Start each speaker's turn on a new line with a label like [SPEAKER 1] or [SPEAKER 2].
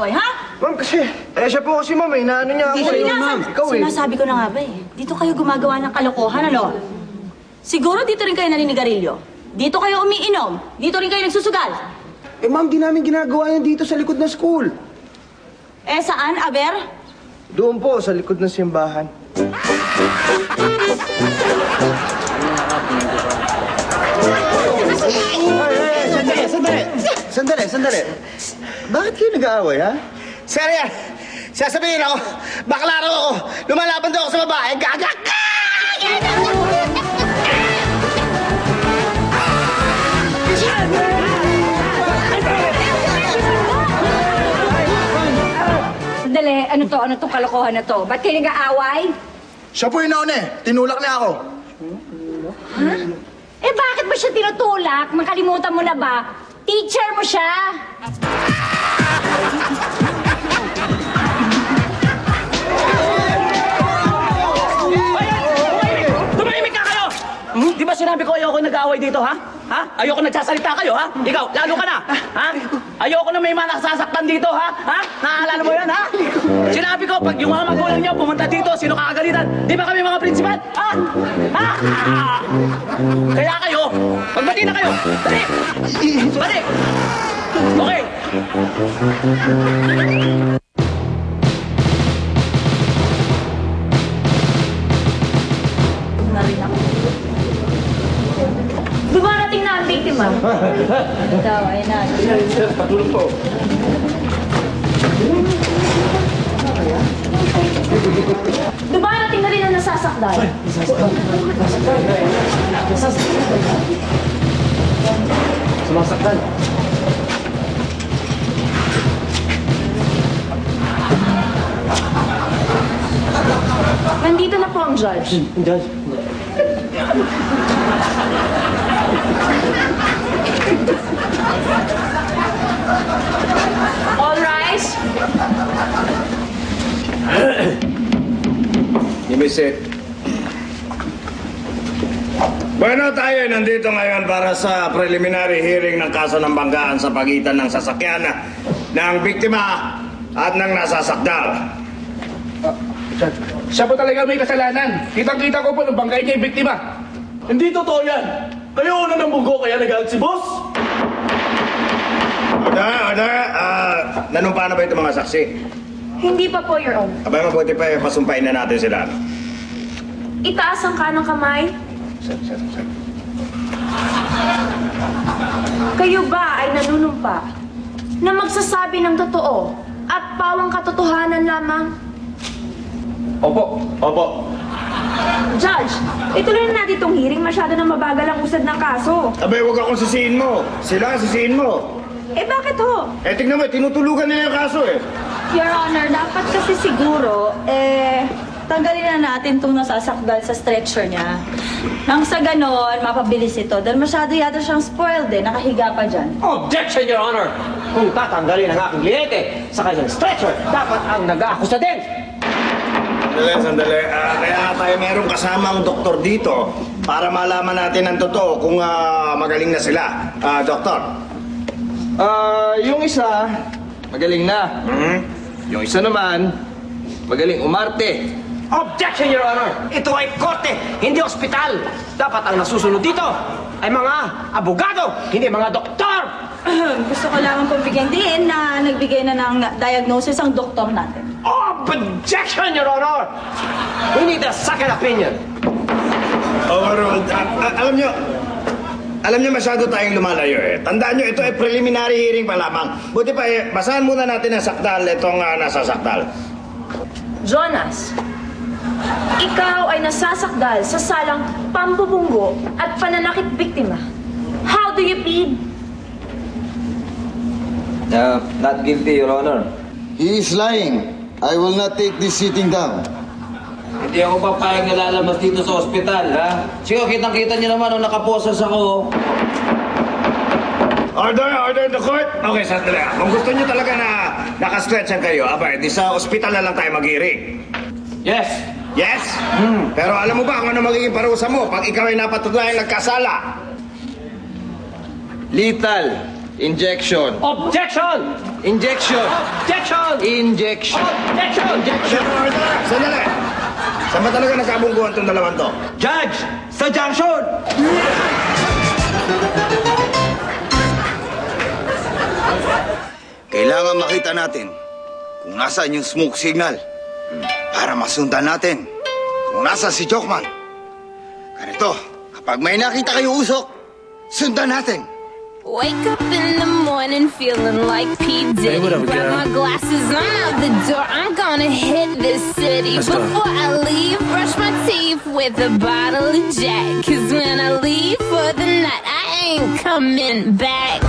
[SPEAKER 1] nag-aaway, ha?
[SPEAKER 2] Ma'am, kasi, siya po kasi ma'am, inaano niya ako eh. Ma'am, ikaw eh.
[SPEAKER 1] Sinasabi ko na nga ba eh. Dito kayo gumagawa ng kalokohan, ano? Siguro dito rin kayo naninigarilyo. Dito kayo umiinom. Dito rin kayo nagsusugal.
[SPEAKER 2] Ma'am, di namin ginagawa yan dito sa likod ng school.
[SPEAKER 1] Saan, Aber?
[SPEAKER 2] Doon po, sa likod ng simbahan. Sandali. Bakit kayo nag-aaway, ha?
[SPEAKER 3] Sir yan, sasabihin ako, bakla raw ako, lumalaban daw ako sa babae, gagak!
[SPEAKER 4] Sandali, ano tong kalokohan na to? Ba't kayo nag-aaway?
[SPEAKER 2] Siya po yung nauna eh. Tinulak niya ako.
[SPEAKER 4] Ha? Bakit ba siya tinutulak? Makalimutan mo na ba? Teacher mo siya!
[SPEAKER 5] Tumahimik ka kayo! Di ba sinabi ko ayoko nag-aaway dito, ha? Ha? Ayoko nagsasalita kayo, ha? Ikaw, lalo ka na! Ha? Ayoko na may mga nasasaktan dito, ha? Ha? Naaalala mo yan, ha? Sinabi ko, pag yung mga magulang niyo pumunta dito, sino kakagalitan? Di ba kami mga prinsipal? Ha? Ha? Kaya kayo, magbati na kayo! Dali! Balik! Okay!
[SPEAKER 1] Dumarating na ang biktima. Daw, ayun na.
[SPEAKER 2] Patulong po.
[SPEAKER 1] Dumarating na rin ang nasasakdal.
[SPEAKER 2] Sumasaktan.
[SPEAKER 1] Nandito na po ang judge.
[SPEAKER 2] Judge.
[SPEAKER 1] All rise.
[SPEAKER 6] Imisit. Bueno, tayo nandito ngayon para sa preliminary hearing ng kaso ng banggaan sa pagitan ng sasakyan ng biktima at ng nasasakdal.
[SPEAKER 7] Siya po talaga may kasalanan. Kitang-kita ko po nung bangkay niya yung biktima.
[SPEAKER 5] Hindi totoo yan! Kayo una ng bugo kaya nagalit si boss?
[SPEAKER 6] Order. Nanumpa na ba itong mga saksi?
[SPEAKER 1] Hindi pa po, Your Honor.
[SPEAKER 6] Abay, mabuti pa pasumpain na natin sila.
[SPEAKER 1] Itaas ang kanang kamay.
[SPEAKER 6] Sir.
[SPEAKER 1] Kayo ba ay nanunumpa na magsasabi ng totoo at pawang katotohanan lamang?
[SPEAKER 2] Opo.
[SPEAKER 1] Judge, ituloy na natin itong hearing. Masyado na mabagal ang usad ng kaso.
[SPEAKER 6] Abay, huwag akong sisihin mo. Sila ang sisihin mo.
[SPEAKER 1] Bakit ho?
[SPEAKER 6] Tingnan mo, tinutulugan nila yung kaso eh.
[SPEAKER 1] Your Honor, dapat kasi siguro, tanggalin na natin itong nasasakdal sa stretcher niya. Nang sa ganon, mapabilis ito. Dahil masyado yata siyang spoiled nakahiga pa dyan.
[SPEAKER 5] Objection, Your Honor! Kung tatanggalin ang aking kliyente sa kanyang stretcher, dapat ang nag-aakusa din!
[SPEAKER 6] Sandali. Kaya tayo merong kasamang doktor dito para malaman natin ang totoo kung magaling na sila. Doktor.
[SPEAKER 2] Yung isa, magaling na. Yung isa naman, magaling umarte.
[SPEAKER 5] Objection, Your Honor! Ito ay korte, hindi ospital! Dapat ang nasusunod dito ay mga abogado, hindi mga doktor!
[SPEAKER 1] Gusto ko lamang pabigyan din na nagbigay na ng diagnosis ang doktor natin.
[SPEAKER 5] Objection, Your Honor! We need a second opinion.
[SPEAKER 6] Overruled. Alam niyo masyado tayong lumalayo eh. Tandaan niyo, ito ay preliminary hearing pa lamang. Buti pa basahan muna natin ang sakdal, itong nasasakdal.
[SPEAKER 1] Jonas, ikaw ay nasasakdal sa salang pambubunggo at pananakit biktima. How do you plead?
[SPEAKER 8] Not guilty, Your Honor.
[SPEAKER 9] He is lying. I will not take this sitting down.
[SPEAKER 8] Hindi ako papayag na lalabas dito sa ospital, ha? Sige, kitang-kita niyo naman nung nakaposas ako.
[SPEAKER 6] Order the court. Okay, sandali. Kung gusto niyo talaga na nakastretchan kayo, abay, di sa ospital na lang tayo mag-hearing.
[SPEAKER 5] Yes.
[SPEAKER 6] Yes? Pero alam mo ba kung ano magiging parusa mo pag ikaw ay napatunayan nagkasala?
[SPEAKER 2] Lethal.
[SPEAKER 9] Injection.
[SPEAKER 5] Objection!
[SPEAKER 9] Injection.
[SPEAKER 5] Objection!
[SPEAKER 9] Injection.
[SPEAKER 5] Objection!
[SPEAKER 6] Sandali! Saan ba talaga nagkabungguhan tong dalawang to?
[SPEAKER 5] Judge! Sa junction!
[SPEAKER 9] Kailangan makita natin kung nasaan yung smoke signal para masundan natin kung nasa si Jokman. Ganito, kapag may nakita kayo usok, sundan natin.
[SPEAKER 10] Wake up in the morning feeling like P. Diddy. Grab my glasses, I'm out the door. I'm gonna hit this city. Before I leave, brush my teeth with a bottle of Jack. 'Cause when I leave for the night, I ain't coming back.